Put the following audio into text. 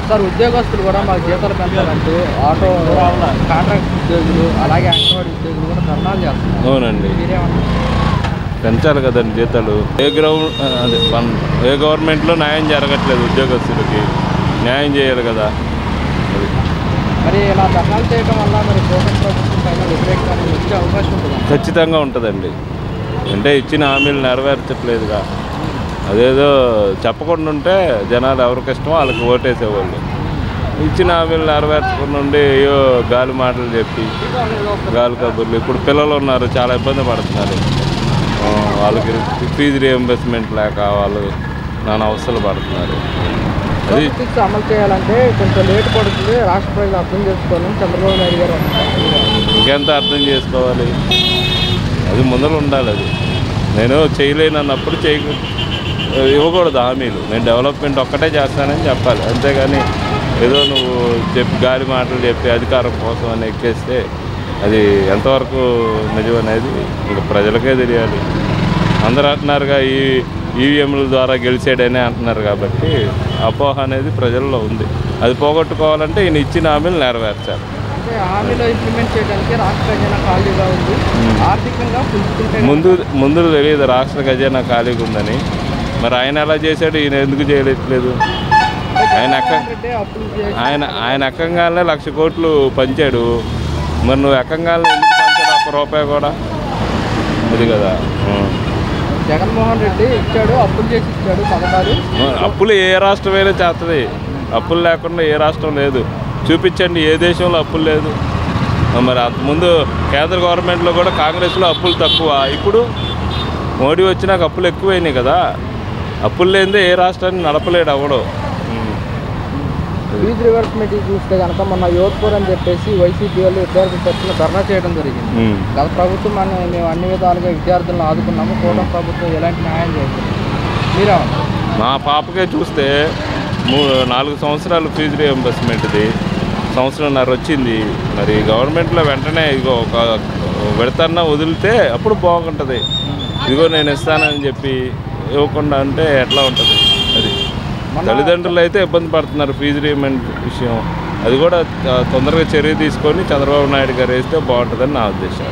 Sir ఉద్యోగస్తులు కూడా మాకు జీతాలు పెంచాలంటూ ఆటో కాంట్రాక్ట్ ఉద్యోగులు అలాగే అంగన్వాడీ ఉద్యోగులు కూడా ధర్నాలు చేస్తున్నారు. అవునండి, పెంచాలి కదండి జీతాలు. ఏ గవర్నమెంట్లో న్యాయం జరగట్లేదు, ఉద్యోగస్తులకి న్యాయం చేయాలి కదా. మరి ఇలా ధర్నాలు చేయడం వల్ల మరి కూటమి ప్రభుత్వం పైన వ్యతిరేకంగా వచ్చే అవకాశం ఉంటుంది? ఖచ్చితంగా ఉంటుందండి. అంటే ఇచ్చిన హామీలు నెరవేర్చట్లేదుగా. అదేదో చెప్పకుండా ఉంటే జనాలు ఎవరికి ఇష్టమో వాళ్ళకి ఓటేసేవాళ్ళు. ఇచ్చిన హామీలు నెరవేర్చకుండా ఉండి అయ్యో గాలి మాటలు చెప్పి గాలి కబుర్లు. ఇప్పుడు పిల్లలు ఉన్నారు, చాలా ఇబ్బంది పడుతున్నారు. వాళ్ళకి ఫీజు రియంబర్స్మెంట్ లేక వాళ్ళు నానా అవస్థలు పడుతున్నారు. అది అమలు చేయాలంటే కొంచెం లేట్ పడుతుంది, రాష్ట్ర ప్రజలు అర్థం చేసుకోవాలని చంద్రబాబు నాయుడు గారు ఇంకెంత అర్థం చేసుకోవాలి, అది ముందర ఉండాలి. అది నేను చేయలేను అన్నప్పుడు ఇవ్వకూడదు హామీలు. నేను డెవలప్మెంట్ ఒక్కటే చేస్తానని చెప్పాలి, అంతేగాని ఏదో నువ్వు చెప్పి గాలి మాటలు చెప్పి అధికారం కోసం అని ఎక్కేస్తే అది ఎంతవరకు నిజం అనేది ఇంకా ప్రజలకే తెలియాలి. అందరూ అంటున్నారుగా ఈవీఎంల ద్వారా గెలిచాడని అంటున్నారు, కాబట్టి అపోహ అనేది ప్రజల్లో ఉంది. అది పోగొట్టుకోవాలంటే ఈయన ఇచ్చిన హామీలు నెరవేర్చాలి. హామీలో ఇంప్లిమెంట్ చేయడానికి రాష్ట్ర ఖజానా ఖాళీగా ఉంది, ఆర్థికంగా ముందు తెలియదు రాష్ట్ర ఖజానా ఖాళీగా ఉందని. మరి ఆయన ఎలా చేశాడు, ఈయన ఎందుకు చేయట్లేదు? ఆయన ఎక్కంగానే 1,00,000 కోట్లు పంచాడు. మరి నువ్వు ఎక్కంగానే ఎందుకు పంచాడు? ₹1 కూడా అది కదా. జగన్మోహన్ రెడ్డి ఇచ్చాడు, అప్పులు చేసి ఇచ్చాడు పథకాలు. అప్పులు ఏ రాష్ట్రమైనా చేస్తుంది, అప్పులు లేకుండా ఏ రాష్ట్రం లేదు. చూపించండి ఏ దేశంలో అప్పులు లేదు. మరి అంతకుముందు కేంద్ర గవర్నమెంట్లో కూడా కాంగ్రెస్లో అప్పులు తక్కువ, ఇప్పుడు మోడీ వచ్చినాక అప్పులు ఎక్కువైనాయి కదా. అప్పులు లేనిదే ఏ రాష్ట్రాన్ని నడపలేడు అవడం. ఫీజు రివర్స్మెంట్ చూస్తే కనుక మొన్న యోధ్పూర్ అని చెప్పేసి వైసీపీ వాళ్ళు విద్యార్థుల తరఫున ధర్నా చేయడం జరిగింది. గత ప్రభుత్వం మేము అన్ని విధాలుగా విద్యార్థులను ఆదుకున్నాము, కూటమి ప్రభుత్వం ఎలాంటి న్యాయం చేస్తుంది మీరే? మా పాపకే చూస్తే 4 సంవత్సరాలు ఫీజు రియంబర్స్మెంట్ది, 1.5 సంవత్సరం వచ్చింది. మరి గవర్నమెంట్లో వెంటనే ఇదిగో ఒక విడతన్నా వదిలితే అప్పుడు బాగుంటుంది. ఇదిగో నేను ఇస్తానని చెప్పి ఇవ్వకుండా అంటే ఎట్లా ఉంటుంది? అది తల్లిదండ్రులు అయితే ఇబ్బంది పడుతున్నారు ఫీజు రియంబర్స్మెంట్ విషయం. అది కూడా తొందరగా చర్య తీసుకొని చంద్రబాబు నాయుడు గారు వేస్తే బాగుంటుందని నా ఉద్దేశం.